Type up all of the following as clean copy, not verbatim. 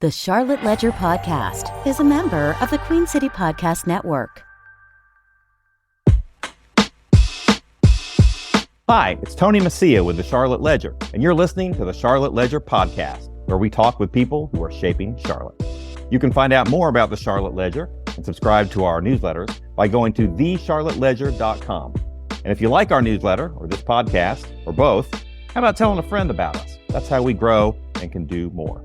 The Charlotte Ledger Podcast is a member of the Queen City Podcast Network. Hi, it's Tony Mecia with the Charlotte Ledger, and you're listening to the Charlotte Ledger Podcast, where we talk with people who are shaping Charlotte. You can find out more about the Charlotte Ledger and subscribe to our newsletters by going to thecharlotteledger.com. And if you like our newsletter or this podcast, or both, how about telling a friend about us? That's how we grow and can do more.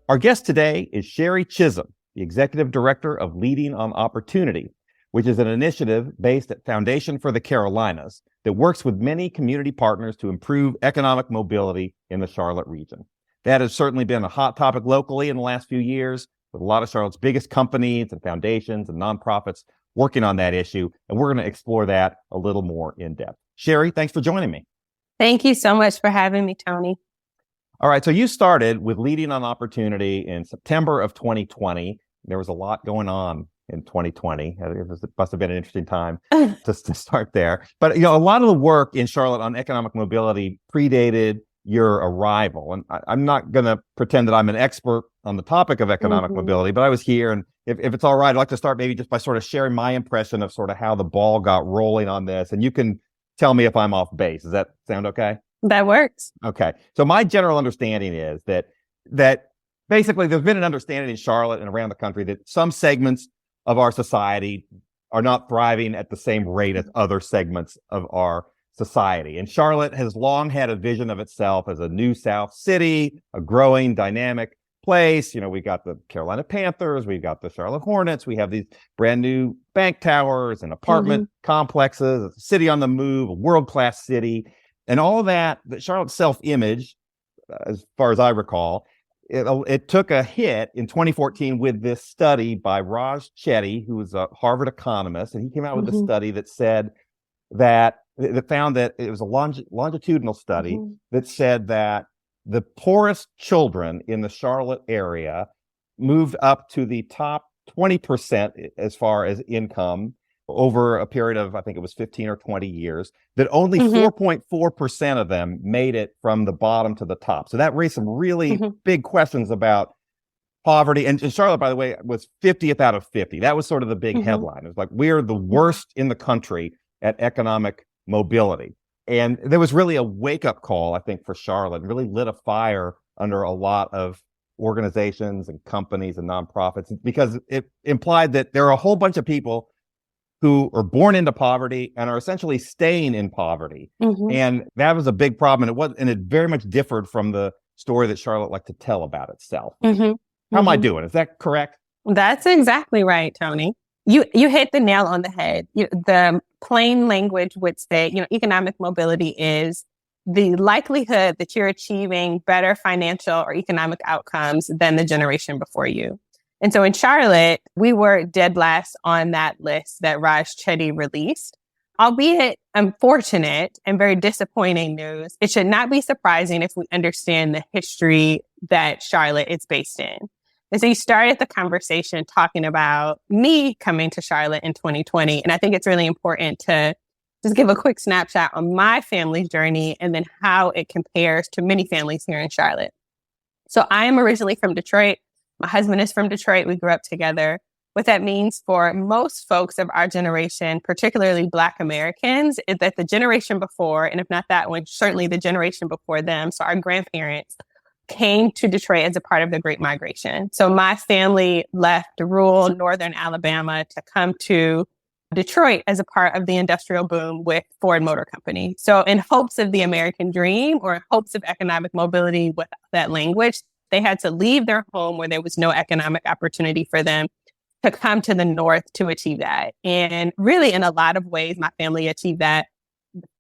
Our guest today is Sherri Chisholm, the Executive Director of Leading on Opportunity, which is an initiative based at Foundation for the Carolinas that works with many community partners to improve economic mobility in the Charlotte region. That has certainly been a hot topic locally in the last few years, with a lot of Charlotte's biggest companies and foundations and nonprofits working on that issue, and we're going to explore that a little more in depth. Sherri, thanks for joining me. Thank you so much for having me, Tony. All right, so you started with Leading on Opportunity in September of 2020. There was a lot going on in 2020. It must have been an interesting time to start there. But a lot of the work in Charlotte on economic mobility predated your arrival. And I'm not going to pretend that I'm an expert on the topic of economic mobility, but I was here. And if it's all right, I'd like to start maybe just by sort of sharing my impression of sort of how the ball got rolling on this. And you can tell me if I'm off base. Does that sound okay? That works. Okay. So my general understanding is that basically there's been an understanding in Charlotte and around the country that some segments of our society are not thriving at the same rate as other segments of our society. And Charlotte has long had a vision of itself as a new South city, a growing, dynamic place. We got the Carolina Panthers, we've got the Charlotte Hornets, we have these brand new bank towers and apartment complexes, a city on the move, a world-class city. And all of that, Charlotte's self-image, as far as I recall, it took a hit in 2014 with this study by Raj Chetty, who was a Harvard economist, and he came out with a study that said that found that it was a longitudinal study that said that the poorest children in the Charlotte area moved up to the top 20% as far as income over a period of, I think it was 15 or 20 years, that only 4.4% of them made it from the bottom to the top. So that raised some really big questions about poverty. And Charlotte, by the way, was 50th out of 50. That was sort of the big headline. It was like, we're the worst in the country at economic mobility. And there was really a wake-up call, I think, for Charlotte, really lit a fire under a lot of organizations and companies and nonprofits, because it implied that there are a whole bunch of people who are born into poverty and are essentially staying in poverty. And that was a big problem. And it very much differed from the story that Charlotte liked to tell about itself. How am I doing? Is that correct? That's exactly right, Tony. You hit the nail on the head. The plain language would say, economic mobility is the likelihood that you're achieving better financial or economic outcomes than the generation before you. And so in Charlotte, we were dead last on that list that Raj Chetty released. Albeit unfortunate and very disappointing news, it should not be surprising if we understand the history that Charlotte is based in. And so you started the conversation talking about me coming to Charlotte in 2020. And I think it's really important to just give a quick snapshot on my family's journey and then how it compares to many families here in Charlotte. So I am originally from Detroit. My husband is from Detroit. We grew up together. What that means for most folks of our generation, particularly Black Americans, is that the generation before, and if not that one, certainly the generation before them, so our grandparents, came to Detroit as a part of the Great Migration. So my family left rural northern Alabama to come to Detroit as a part of the industrial boom with Ford Motor Company. So in hopes of the American dream or in hopes of economic mobility with that language, they had to leave their home where there was no economic opportunity for them to come to the North to achieve that. And really, in a lot of ways, my family achieved that.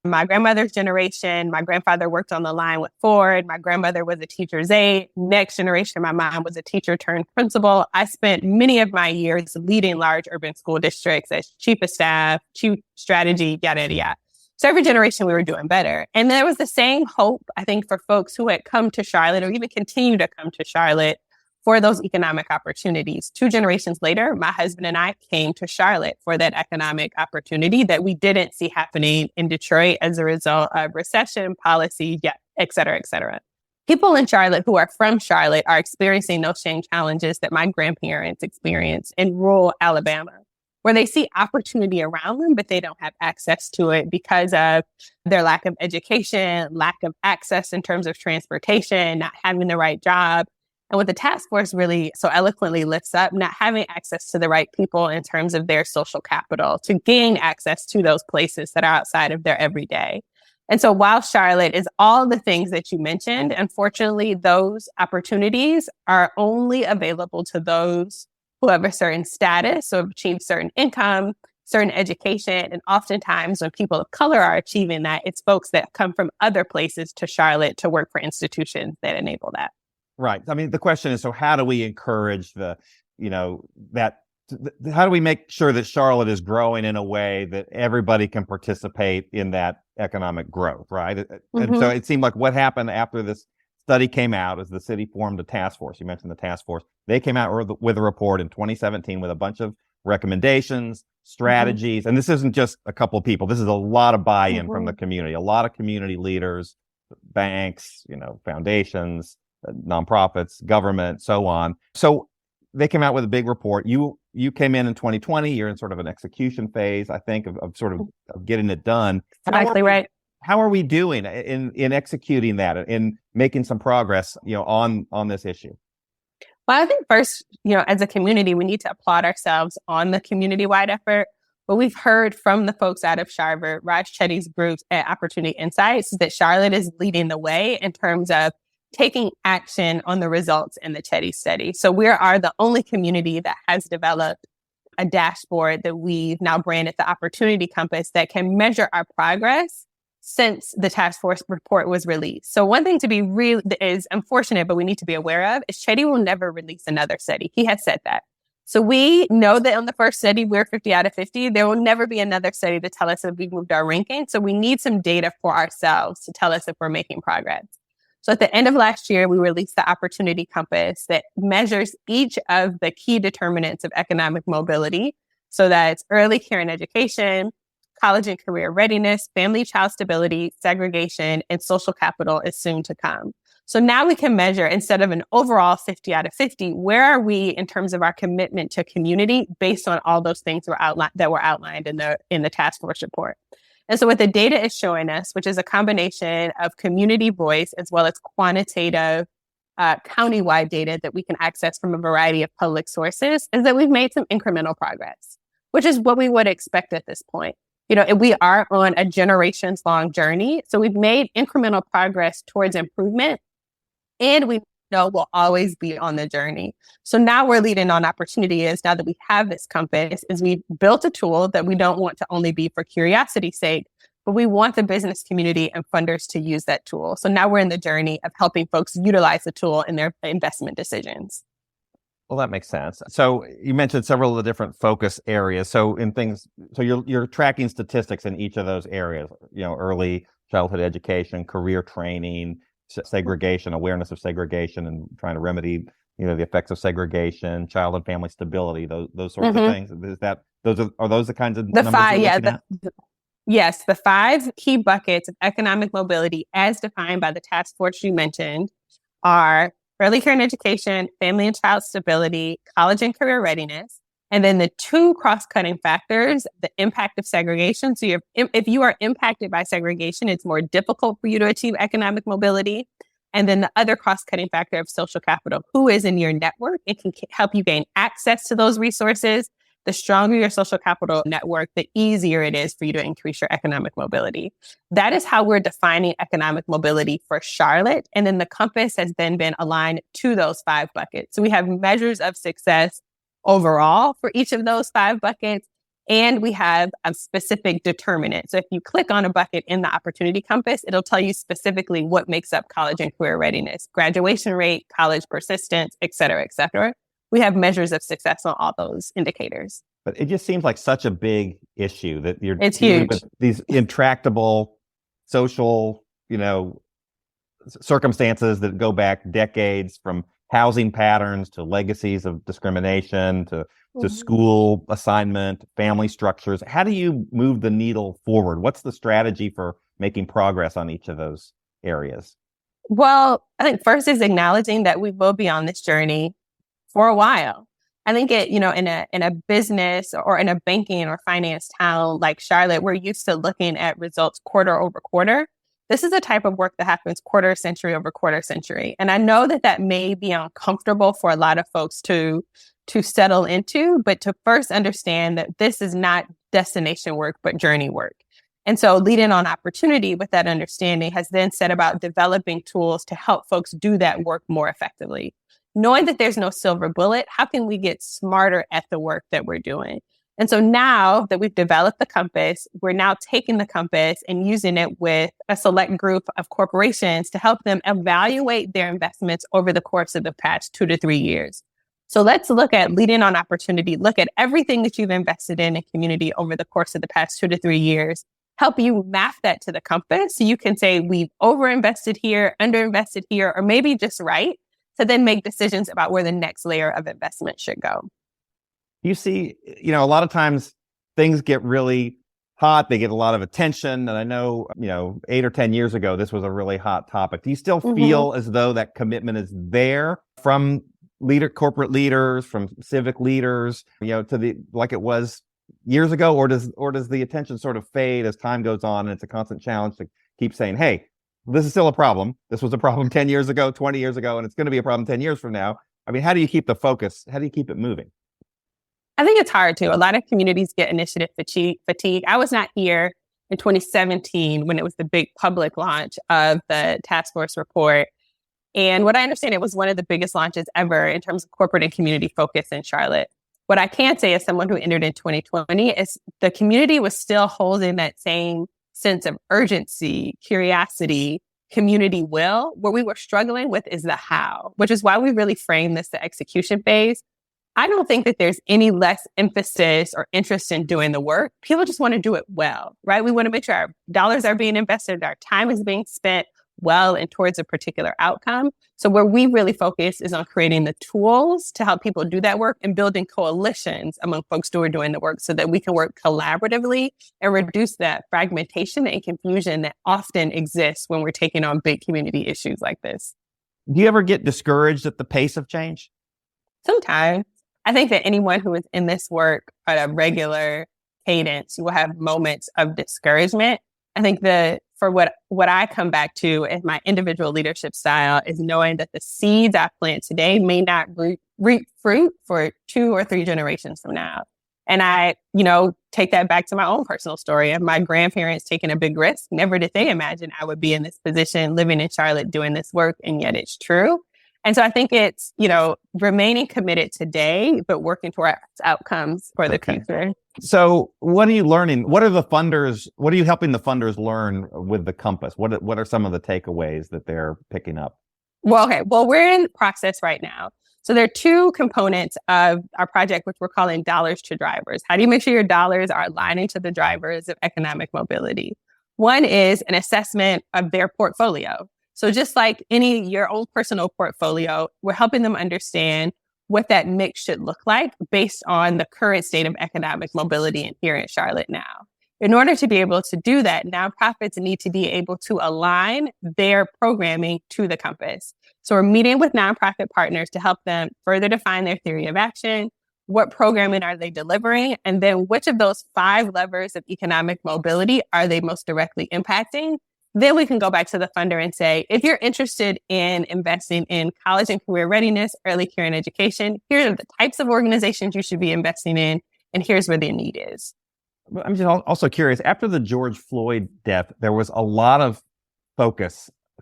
My grandmother's generation, my grandfather worked on the line with Ford. My grandmother was a teacher's aide. Next generation, my mom was a teacher turned principal. I spent many of my years leading large urban school districts as chief of staff, chief strategy, yada, yada, yada. So every generation we were doing better. And there was the same hope, I think, for folks who had come to Charlotte or even continue to come to Charlotte for those economic opportunities. 2 generations later, my husband and I came to Charlotte for that economic opportunity that we didn't see happening in Detroit as a result of recession, policy, et cetera, et cetera. people in Charlotte who are from Charlotte are experiencing those same challenges that my grandparents experienced in rural Alabama, where they see opportunity around them, but they don't have access to it because of their lack of education, lack of access in terms of transportation, not having the right job. And what the task force really so eloquently lifts up, not having access to the right people in terms of their social capital to gain access to those places that are outside of their everyday. And so while Charlotte is all the things that you mentioned, unfortunately, those opportunities are only available to those who have a certain status, so have achieved certain income, certain education. And oftentimes when people of color are achieving that, it's folks that come from other places to Charlotte to work for institutions that enable that. Right. I mean, the question is, so how do we encourage how do we make sure that Charlotte is growing in a way that everybody can participate in that economic growth, right? Mm-hmm. And so it seemed like what happened after this study came out is the city formed a task force. You mentioned the task force. They came out with a report in 2017 with a bunch of recommendations, strategies. And this isn't just a couple of people. This is a lot of buy-in from the community, a lot of community leaders, banks, foundations, nonprofits, government, so on. So they came out with a big report. You came in 2020. You're in sort of an execution phase, I think, of getting it done. Exactly right. How are we doing in executing that, in making some progress, on this issue? Well, I think first, as a community, we need to applaud ourselves on the community-wide effort. What we've heard from the folks out of Charlotte, Raj Chetty's groups at Opportunity Insights, is that Charlotte is leading the way in terms of taking action on the results in the Chetty study. So we are the only community that has developed a dashboard that we've now branded the Opportunity Compass that can measure our progress since the task force report was released. So one thing to be is unfortunate, but we need to be aware of is Chetty will never release another study. He has said that. So we know that on the first study, we're 50 out of 50. There will never be another study to tell us if we've moved our ranking. So we need some data for ourselves to tell us if we're making progress. So at the end of last year, we released the Opportunity Compass that measures each of the key determinants of economic mobility. So that's early care and education, college and career readiness, family child stability, segregation, and social capital is soon to come. So now we can measure, instead of an overall 50 out of 50, where are we in terms of our commitment to community based on all those things that were outlined in the task force report. And so what the data is showing us, which is a combination of community voice as well as quantitative countywide data that we can access from a variety of public sources, is that we've made some incremental progress, which is what we would expect at this point. We are on a generations-long journey. So we've made incremental progress towards improvement, and we know we'll always be on the journey. So now we're leading on opportunity now that we have this compass, is we've built a tool that we don't want to only be for curiosity's sake, but we want the business community and funders to use that tool. So now we're in the journey of helping folks utilize the tool in their investment decisions. Well, that makes sense. So you mentioned several of the different focus areas. So you're tracking statistics in each of those areas, early childhood education, career training, segregation, awareness of segregation, and trying to remedy, the effects of segregation, child and family stability, those sorts of things. Are those the kinds of numbers you're looking at? Yes, the 5 key buckets of economic mobility as defined by the task force you mentioned are early care and education, family and child stability, college and career readiness, and then the 2 cross-cutting factors, the impact of segregation. So if you are impacted by segregation, it's more difficult for you to achieve economic mobility. And then the other cross-cutting factor of social capital, who is in your network, it can help you gain access to those resources. The stronger your social capital network, the easier it is for you to increase your economic mobility. That is how we're defining economic mobility for Charlotte. And then the compass has then been aligned to those 5 buckets. So we have measures of success overall for each of those 5 buckets. And we have a specific determinant. So if you click on a bucket in the Opportunity Compass, it'll tell you specifically what makes up college and career readiness, graduation rate, college persistence, et cetera, et cetera. We have measures of success on all those indicators. But it just seems like such a big issue that it's huge. With these intractable social, circumstances that go back decades, from housing patterns to legacies of discrimination to school assignment, family structures. How do you move the needle forward? What's the strategy for making progress on each of those areas? Well, I think first is acknowledging that we will be on this journey for a while. I think in a business or in a banking or finance town like Charlotte, we're used to looking at results quarter over quarter. This is a type of work that happens quarter century over quarter century. And I know that may be uncomfortable for a lot of folks to settle into, but to first understand that this is not destination work, but journey work. And so leading on opportunity with that understanding has then set about developing tools to help folks do that work more effectively. Knowing that there's no silver bullet, how can we get smarter at the work that we're doing? And so now that we've developed the compass, we're now taking the compass and using it with a select group of corporations to help them evaluate their investments over the course of the past 2 to 3 years. So let's look at leading on opportunity, look at everything that you've invested in a community over the course of the past 2 to 3 years, help you map that to the compass. So you can say we've overinvested here, underinvested here, or maybe just right, to then make decisions about where the next layer of investment should go. You see, a lot of times things get really hot. They get a lot of attention. And I know, 8 or 10 years ago, this was a really hot topic. Do you still feel as though that commitment is there from corporate leaders, from civic leaders, to like it was years ago, or does the attention sort of fade as time goes on and it's a constant challenge to keep saying, hey, this is still a problem. This was a problem 10 years ago, 20 years ago, and it's going to be a problem 10 years from now. I mean, how do you keep the focus? How do you keep it moving? I think it's hard to. A lot of communities get initiative fatigue. I was not here in 2017 when it was the big public launch of the task force report. And what I understand, it was one of the biggest launches ever in terms of corporate and community focus in Charlotte. What I can say as someone who entered in 2020 is the community was still holding that same sense of urgency, curiosity, community will. What we were struggling with is the how, which is why we really framed this the execution phase. I don't think that there's any less emphasis or interest in doing the work. People just want to do it well, right? We want to make sure our dollars are being invested, our time is being spent well and towards a particular outcome. So where we really focus is on creating the tools to help people do that work and building coalitions among folks who are doing the work so that we can work collaboratively and reduce that fragmentation and confusion that often exists when we're taking on big community issues like this. Do you ever get discouraged at the pace of change? Sometimes. I think that anyone who is in this work at a regular cadence will have moments of discouragement. I think for what I come back to as my individual leadership style is knowing that the seeds I plant today may not reap fruit for 2 or 3 generations from now. And I, take that back to my own personal story of my grandparents taking a big risk. Never did they imagine I would be in this position, living in Charlotte, doing this work. And yet it's true. And so I think it's, remaining committed today, but working towards outcomes for the future. So what are you learning? What are you helping the funders learn with the compass? What are some of the takeaways that they're picking up? Well, we're in the process right now. So there are 2 components of our project, which we're calling dollars to drivers. How do you make sure your dollars are aligning to the drivers of economic mobility? One is an assessment of their portfolio. So just like your own personal portfolio, we're helping them understand what that mix should look like based on the current state of economic mobility here in Charlotte now. In order to be able to do that, nonprofits need to be able to align their programming to the compass. So we're meeting with nonprofit partners to help them further define their theory of action, what programming are they delivering, and then which of those 5 levers of economic mobility are they most directly impacting. Then we can go back to the funder and say, if you're interested in investing in college and career readiness, early care and education, here are the types of organizations you should be investing in, and here's where the need is. I'm just also curious, after the George Floyd death, there was a lot of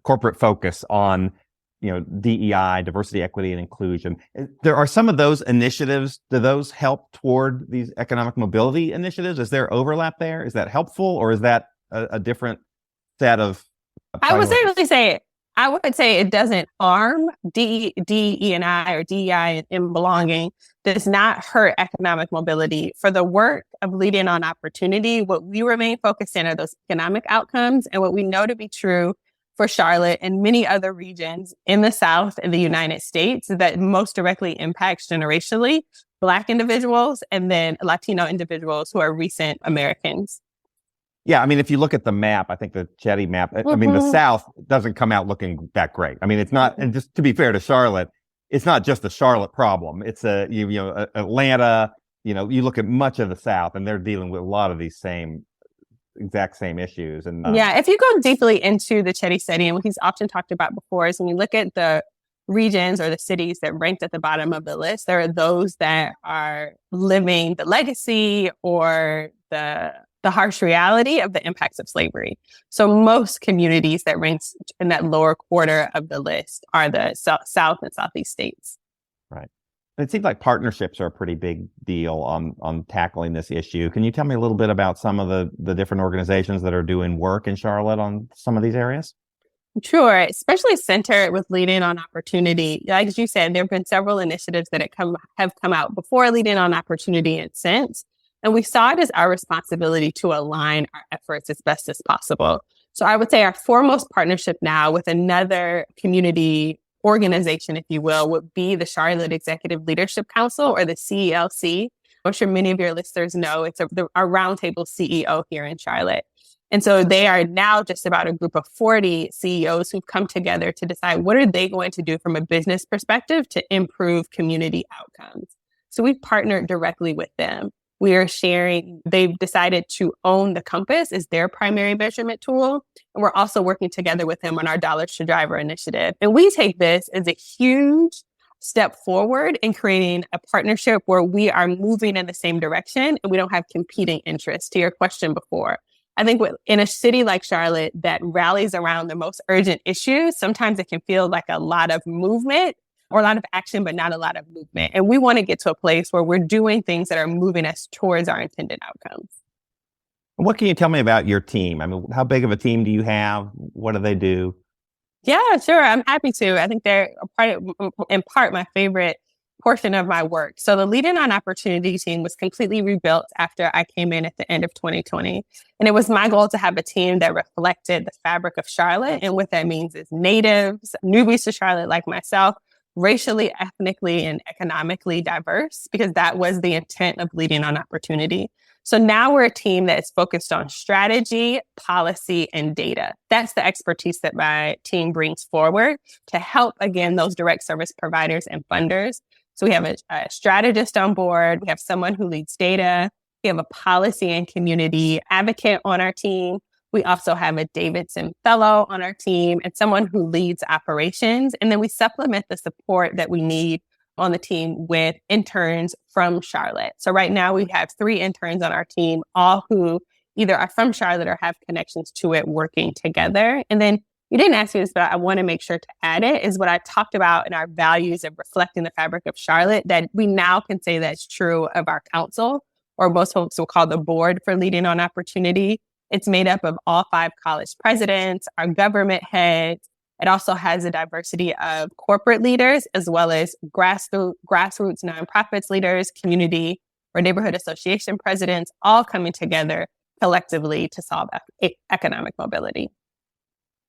corporate focus on, DEI, diversity, equity, and inclusion. There are some of those initiatives. Do those help toward these economic mobility initiatives? Is there overlap there? Is that helpful, or is that a different set of priorities? I would say it doesn't harm DE&I or DEI in belonging. Does not hurt economic mobility. For the work of leading on opportunity, what we remain focused in are those economic outcomes, and what we know to be true for Charlotte and many other regions in the South and the United States that most directly impacts generationally Black individuals and then Latino individuals who are recent Americans. Yeah, I mean, if you look at the map, I think the Chetty map, I mean, the South doesn't come out looking that great. I mean, it's not, and just to be fair to Charlotte, it's not just a Charlotte problem. It's Atlanta, you look at much of the South and they're dealing with a lot of these exact same issues. And yeah, if you go deeply into the Chetty study, and what he's often talked about before is when you look at the regions or the cities that ranked at the bottom of the list, there are those that are living the legacy or the harsh reality of the impacts of slavery. So most communities that rank in that lower quarter of the list are the South and Southeast states. Right. It seems like partnerships are a pretty big deal on tackling this issue. Can you tell me a little bit about some of the different organizations that are doing work in Charlotte on some of these areas? Sure, especially centered with Lead In on Opportunity. Like you said, there have been several initiatives that have come out before Lead In on Opportunity and since. And we saw it as our responsibility to align our efforts as best as possible. So I would say our foremost partnership now with another community organization, if you will, would be the Charlotte Executive Leadership Council, or the CELC. I'm sure many of your listeners know it's our roundtable CEO here in Charlotte. And so they are now just about a group of 40 CEOs who've come together to decide what are they going to do from a business perspective to improve community outcomes. So we've partnered directly with them. We are sharing, they've decided to own the compass as their primary measurement tool. And we're also working together with them on our Dollars to Driver initiative. And we take this as a huge step forward in creating a partnership where we are moving in the same direction and we don't have competing interests, to your question before. I think in a city like Charlotte that rallies around the most urgent issues, sometimes it can feel like a lot of movement or a lot of action, but not a lot of movement. And we want to get to a place where we're doing things that are moving us towards our intended outcomes. What can you tell me about your team? I mean, how big of a team do you have? What do they do? Yeah, sure. I'm happy to. I think they're in part my favorite portion of my work. So the Lead In on Opportunity team was completely rebuilt after I came in at the end of 2020. And it was my goal to have a team that reflected the fabric of Charlotte. And what that means is natives, newbies to Charlotte like myself, racially, ethnically, and economically diverse, because that was the intent of Lead In on Opportunity. So now we're a team that is focused on strategy, policy, and data. That's the expertise that my team brings forward to help, again, those direct service providers and funders. So we have a strategist on board. We have someone who leads data. We have a policy and community advocate on our team. We also have a Davidson Fellow on our team and someone who leads operations. And then we supplement the support that we need on the team with interns from Charlotte. So right now we have 3 interns on our team, all who either are from Charlotte or have connections to it, working together. And then you didn't ask me this, but I want to make sure to add it, is what I talked about in our values of reflecting the fabric of Charlotte, that we now can say that's true of our council, or most folks will call the board for Lead In on Opportunity. It's made up of all 5 college presidents, our government heads. It also has a diversity of corporate leaders, as well as grassroots nonprofits leaders, community or neighborhood association presidents, all coming together collectively to solve economic mobility.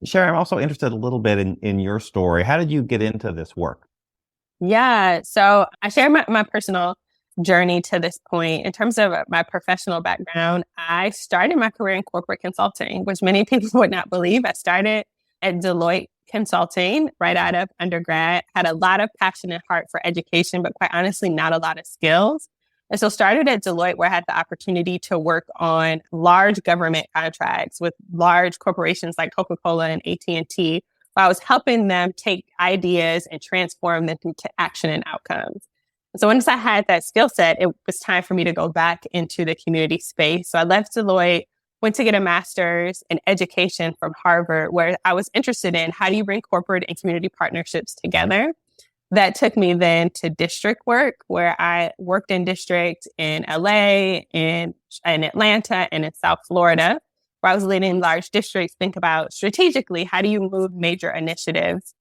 Sherri, I'm also interested a little bit in your story. How did you get into this work? Yeah, so I share my personal journey to this point. In terms of my professional background, I started my career in corporate consulting, which many people would not believe. I started at Deloitte Consulting right out of undergrad, had a lot of passion and heart for education, but quite honestly, not a lot of skills. And so started at Deloitte, where I had the opportunity to work on large government contracts with large corporations like Coca-Cola and AT&T. I was helping them take ideas and transform them into action and outcomes. So once I had that skill set, it was time for me to go back into the community space. So I left Deloitte, went to get a master's in education from Harvard, where I was interested in how do you bring corporate and community partnerships together. That took me then to district work, where I worked in district in LA, in Atlanta, and in South Florida, where I was leading large districts, think about strategically, how do you move major initiatives?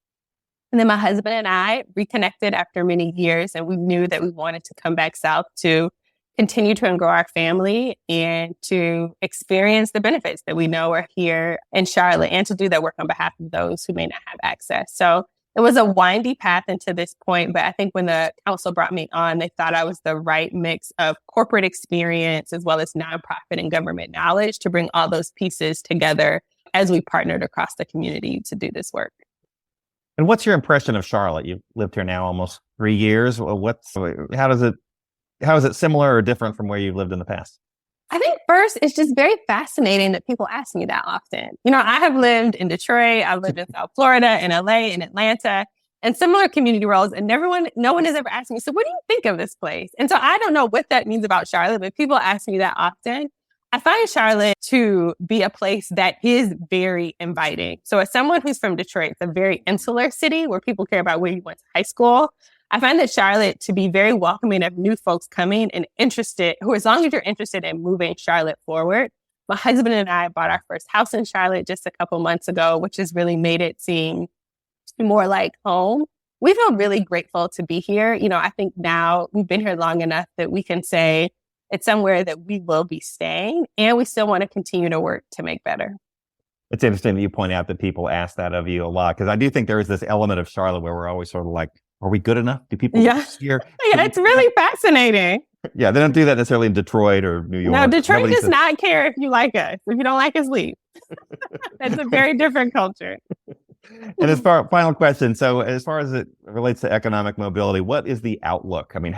And then my husband and I reconnected after many years, and we knew that we wanted to come back south to continue to grow our family and to experience the benefits that we know are here in Charlotte, and to do that work on behalf of those who may not have access. So It was a windy path into this point, but I think when the council brought me on, they thought I was the right mix of corporate experience as well as nonprofit and government knowledge to bring all those pieces together as we partnered across the community to do this work. And what's your impression of Charlotte? You've lived here now almost 3 years. How is it similar or different from where you've lived in the past? I think first, it's just very fascinating that people ask me that often. You know, I have lived in Detroit, I've lived in South Florida, in LA, in Atlanta, and similar community roles. And no one has ever asked me, so what do you think of this place? And so I don't know what that means about Charlotte, but people ask me that often. I find Charlotte to be a place that is very inviting. So as someone who's from Detroit, it's a very insular city where people care about where you went to high school. I find that Charlotte to be very welcoming of new folks coming and interested, who as long as you're interested in moving Charlotte forward. My husband and I bought our first house in Charlotte just a couple months ago, which has really made it seem more like home. We feel really grateful to be here. You know, I think now we've been here long enough that we can say it's somewhere that we will be staying, and we still want to continue to work to make better. It's interesting that you point out that people ask that of you a lot, because I do think there is this element of Charlotte where we're always sort of like, are we good enough? Do people here? Yeah, it's really fascinating. Yeah, they don't do that necessarily in Detroit or New York. No, Detroit does not care if you like us. If you don't like us, leave. That's a very different culture. And final question. So as far as it relates to economic mobility, what is the outlook? I mean,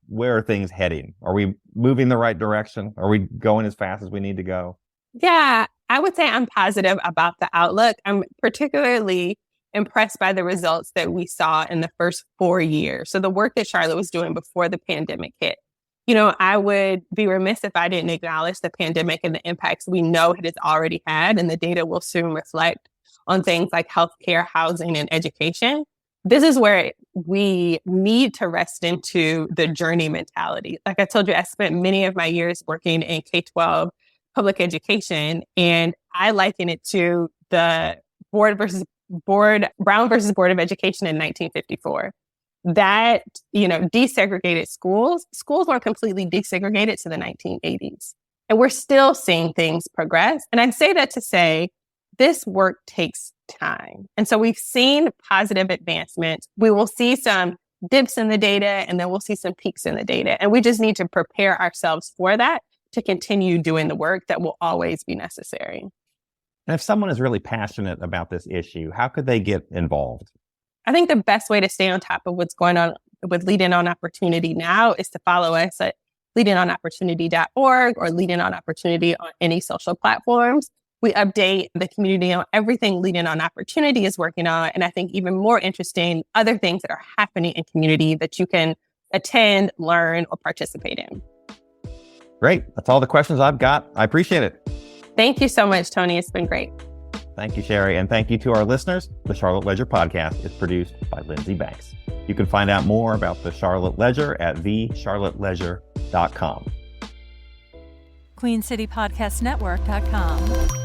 where are things heading? Are we moving the right direction? Are we going as fast as we need to go? Yeah, I would say I'm positive about the outlook. I'm particularly impressed by the results that we saw in the first 4 years. So the work that Charlotte was doing before the pandemic hit. You know, I would be remiss if I didn't acknowledge the pandemic and the impacts we know it has already had, and the data will soon reflect on things like healthcare, housing, and education. This is where we need to rest into the journey mentality. Like I told you, I spent many of my years working in K-12 public education, and I liken it to the Brown versus Board of Education in 1954. That, you know, desegregated schools weren't completely desegregated to the 1980s. And we're still seeing things progress. And I'd say that to say this work takes time. And so we've seen positive advancements. We will see some dips in the data, and then we'll see some peaks in the data. And we just need to prepare ourselves for that to continue doing the work that will always be necessary. And if someone is really passionate about this issue, how could they get involved? I think the best way to stay on top of what's going on with Leading On Opportunity now is to follow us at leadingonopportunity.org or Leading On Opportunity on any social platforms. We update the community on everything Leading On Opportunity is working on. And I think even more interesting, other things that are happening in community that you can attend, learn, or participate in. Great. That's all the questions I've got. I appreciate it. Thank you so much, Tony. It's been great. Thank you, Sherri. And thank you to our listeners. The Charlotte Ledger podcast is produced by Lindsey Banks. You can find out more about the Charlotte Ledger at thecharlotteledger.com. QueenCityPodcastNetwork.com.